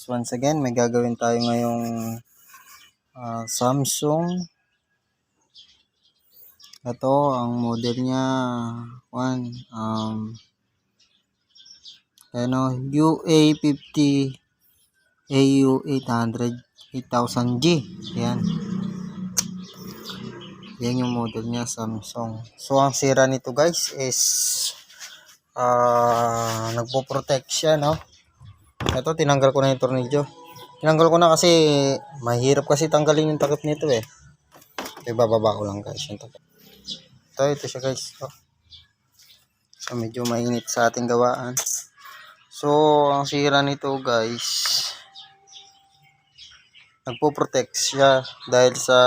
once again may gagawin tayo ngayong Samsung. Ito ang model niya UA50 AU800 8000G. Yan yung model niya, Samsung. So ang sira nito guys is nagpo-protect siya, no? Ito, tinanggal ko na yung tornilyo. Tinanggal ko na kasi mahirap kasi tanggalin yung takip nito eh. Ibababa ko lang guys yung takip. Ito siya guys. So medyo mainit sa ating gawaan. So ang sira nito guys, nagpo-protect siya dahil sa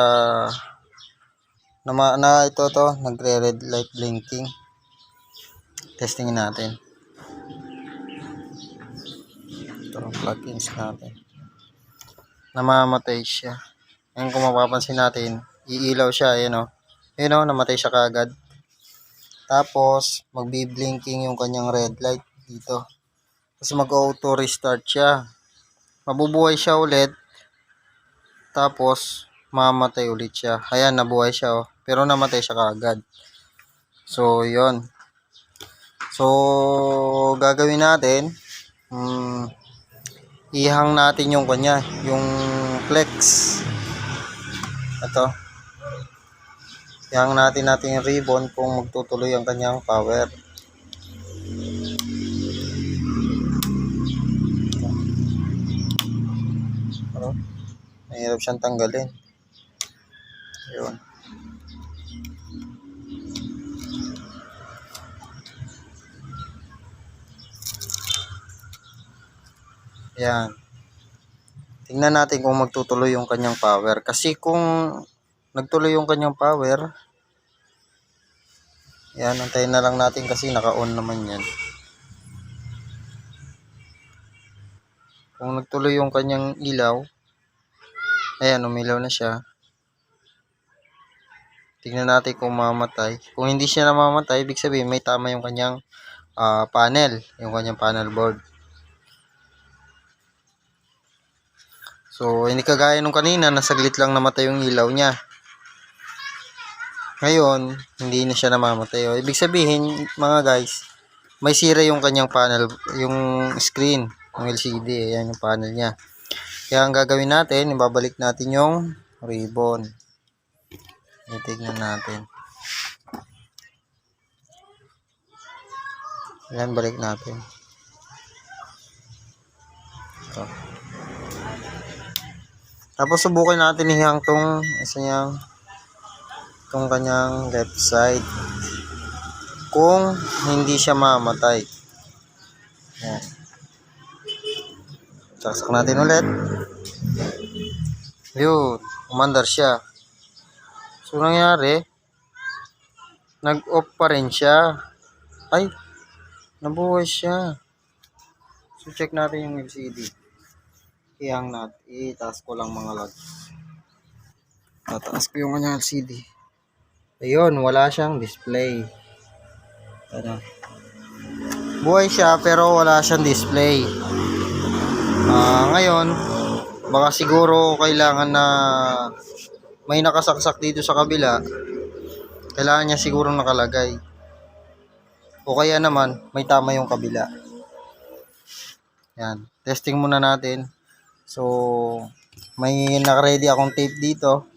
ito nagre-red light blinking. Testingin natin. Ito ang plugins natin. Namamatay siya. Ngayon kung mapapansin natin, iilaw siya, ayan o. Ayan o, namatay siya kaagad. Tapos, magbi-blinking yung kanyang red light dito. Tapos mag-auto restart siya. Mabubuhay siya ulit. Tapos, mamatay ulit siya. Ayan, nabuhay siya o. Pero namatay siya kaagad. So, yon. So, gagawin natin, ihang natin yung kanya, yung flex. Ito. Ihang natin yung ribbon kung magtutuloy ang kanyang power. Mahirap siyang tanggalin. Ayun. Yan. Tingnan natin kung magtutuloy yung kanyang power. Kasi kung nagtuloy yung kanyang power, yan, antayin na lang natin kasi naka-on naman yan. Kung nagtuloy yung kanyang ilaw, ayan, umilaw na siya. Tingnan natin kung mamamatay. Kung hindi siya namamatay, ibig sabihin may tama yung kanyang panel, yung kanyang panel board. So, hindi kagaya nung kanina, nasaglit lang namatay yung ilaw niya. Ngayon, hindi na siya namamatay. O, ibig sabihin, mga guys, may sira yung kanyang panel, yung screen, yung LCD. Ayan yung panel niya. Kaya ang gagawin natin, ibabalik natin yung ribbon. Itignan natin. Ayan, balik natin. Ito. Tapos subukan natin ihang tong kanyang left side. Kung hindi siya mamatay. Ayan. Saksak natin ulit. Yun, umandar siya. So, nangyari, nag-off pa rin siya. Ay, nabuhay siya. So, check natin yung LCD. Ihang natin. Itaas ko lang mga lods. Tataas ko yung kanyang LCD. Ayun, wala siyang display. Ano? Buhay siya pero wala siyang display. Ngayon, baka siguro kailangan na may nakasaksak dito sa kabila. Kailangan niya siguro nakalagay. O kaya naman, may tama yung kabila. Yan. Testing muna natin. So, may naka-ready akong tape dito.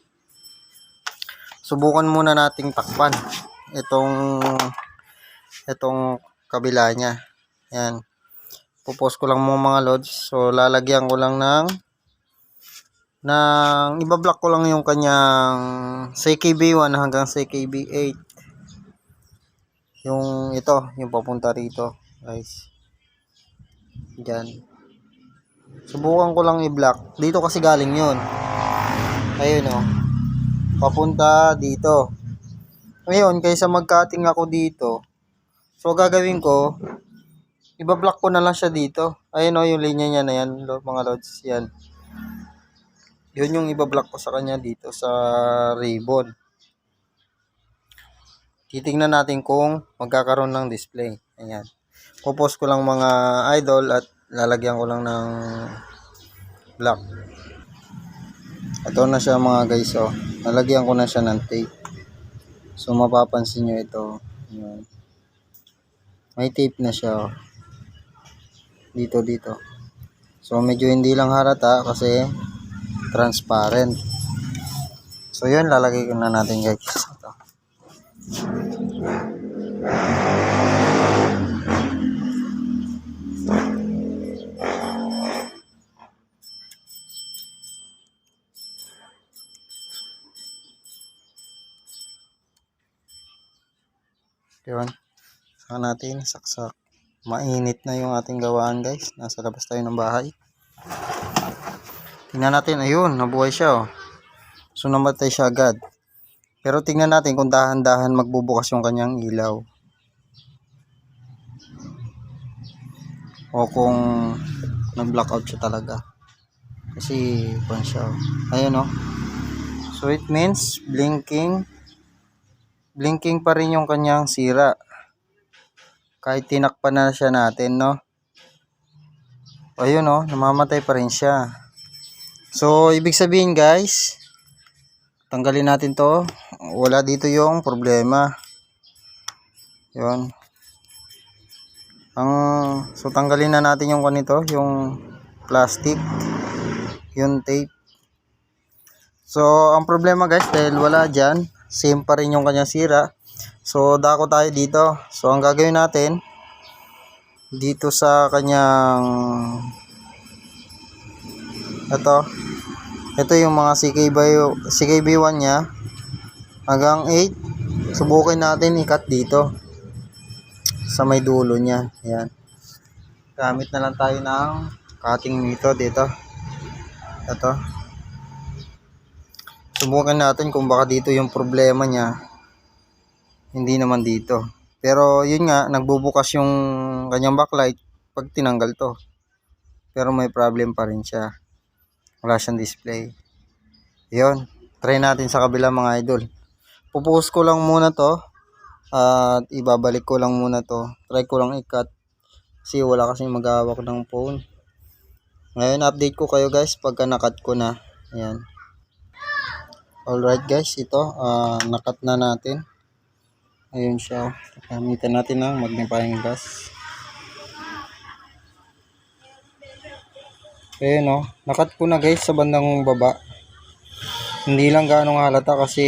Subukan muna nating takpan itong kabila niya. Yan. Pupos ko lang mga loads. So, lalagyan ko lang ng ibablock ko lang yung kanyang CKB1 hanggang CKB8. Yung papunta rito, guys. Diyan. Subukan ko lang i-block. Dito kasi galing yun. Ayun o. Papunta dito. Ngayon, kaysa mag-cutting ako dito, so gagawin ko, ibablock ko na lang siya dito. Ayun o, yung linya niya na yan, mga lods. Yan. Yun yung ibablock ko sa kanya dito sa ribbon. Titingnan natin kung magkakaroon ng display. Ayan. Pupos ko lang mga idol at lalagyan ko lang ng black. Ito na siya mga guys, oh. Nalagyan ko na siya ng tape. So mapapansin nyo ito. Yun. May tape na siya, oh. Dito. So medyo hindi lang harata kasi transparent. So yun, lalagay ko na natin guys. Ito. Yun. Saka natin saksak. Mainit na yung ating gawaan guys. Nasa labas tayo ng bahay. Tingnan natin. Ayun, nabuhay siya, oh. So namatay siya agad. Pero tingnan natin kung dahan-dahan magbubukas yung kanyang ilaw. O kung nag-blackout siya talaga. Kasi pan siya, oh. Ayun, oh. So it means blinking pa rin yung kanyang sira. Kahit tinakpan na siya natin, no? Ayun, oh, namamatay pa rin siya. So ibig sabihin guys, tanggalin natin to. Wala dito yung problema. Yun. So tanggalin na natin yung kanito, yung plastic, yung tape. So ang problema guys, dahil wala dyan, same pa rin yung kanyang sira. So dako tayo dito. So ang gagawin natin, dito sa kanyang ito yung mga CKB1 nya hanggang 8. Subukin natin ikat dito sa may dulo nya. Ayan. Gamit na lang tayo ng cutting dito. Ito. Subukan natin kung baka dito yung problema nya. Hindi naman dito. Pero yun nga, nagbubukas yung kanyang backlight pag tinanggal to. Pero may problem pa rin siya. Wala siyang display. Yun. Try natin sa kabila mga idol. Pupush ko lang muna to. At ibabalik ko lang muna to. Try ko lang i-cut. Kasi wala kasing maghahawak ng phone. Ngayon update ko kayo guys pagka nakat ko na. Ayan. Alright guys. Ito. Nakat na natin. Ayun siya. Gamitan natin ng magnifying glass. Ayun, oh. Nakat ko na guys sa bandang baba. Hindi lang ganong halata kasi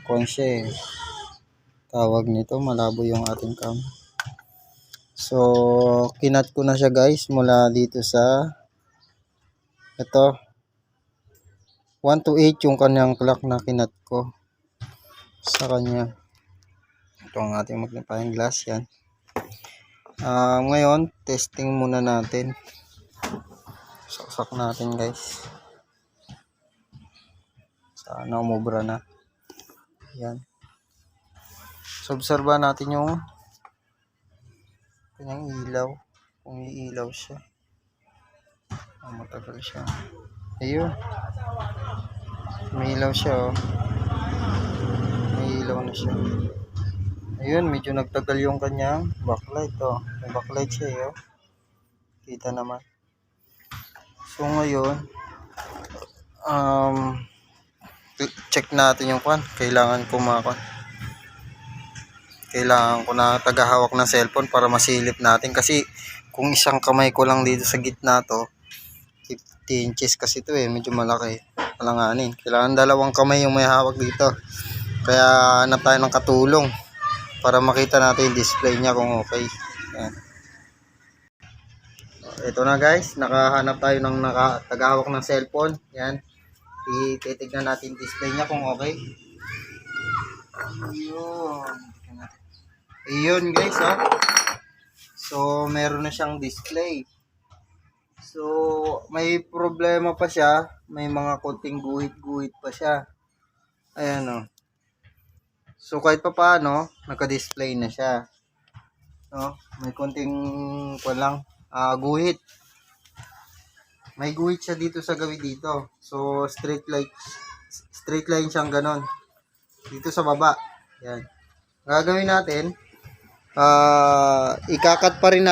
konsya, tawag nito, malabo yung ating cam. So kinat ko na siya guys mula dito sa ito 1 to 8 yung kanyang clock na kinat ko sa kanya. Ito ang ating magnifying glass, yan. Ngayon testing muna natin. Saksak natin guys. Sana umubra na. Yan. So obserba natin yung kanyang ilaw. Kung iilaw siya. Matagal siya. Ayun. May ilaw siya, oh. May ilaw na siya. Ayun, medyo nagtagal yung kanyang backlight, oh. May backlight siya, oh. Kita naman. So ngayon, check natin yung kwan. Kailangan ko na tagahawak ng cellphone para masilip natin. Kasi kung isang kamay ko lang dito sa gitna to, 50 inches kasi ito medyo malaki. Alanganin. Kailangan dalawang kamay yung may hawak dito. Kaya hanap tayo ng katulong para makita natin yung display niya kung okay. Yan. Ito na guys, nakahanap tayo ng tagahawak ng cellphone. Yan. Titignan natin display niya kung okay. Ayun guys, oh. So meron na siyang display. So may problema pa siya, may mga konting guhit-guhit pa siya. Ayan, oh. So kahit pa paano, naka-display na siya. No? May konting guhit. May guhit siya dito sa gawin dito. So straight line siyang ganon. Dito sa baba. Yan. Gagawin natin, ikakat pa rin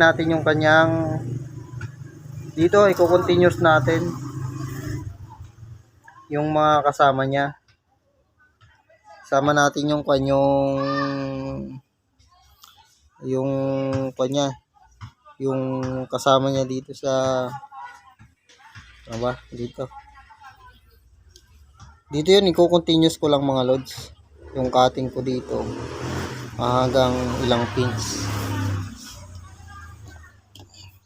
natin yung kanyang Dito, i-continuous natin yung mga kasama niya. Sama natin yung yung kanya, yung kasama niya dito sa ano ba? Dito yun, i-continuous ko lang mga lods. Yung cutting ko dito hanggang ilang pins.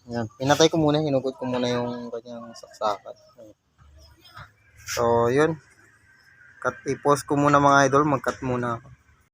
Yan. Pinatay ko muna, hinugot ko muna yung kanyang saksakan. So, yun. I-pause ko muna mga idol, mag-cut muna ako.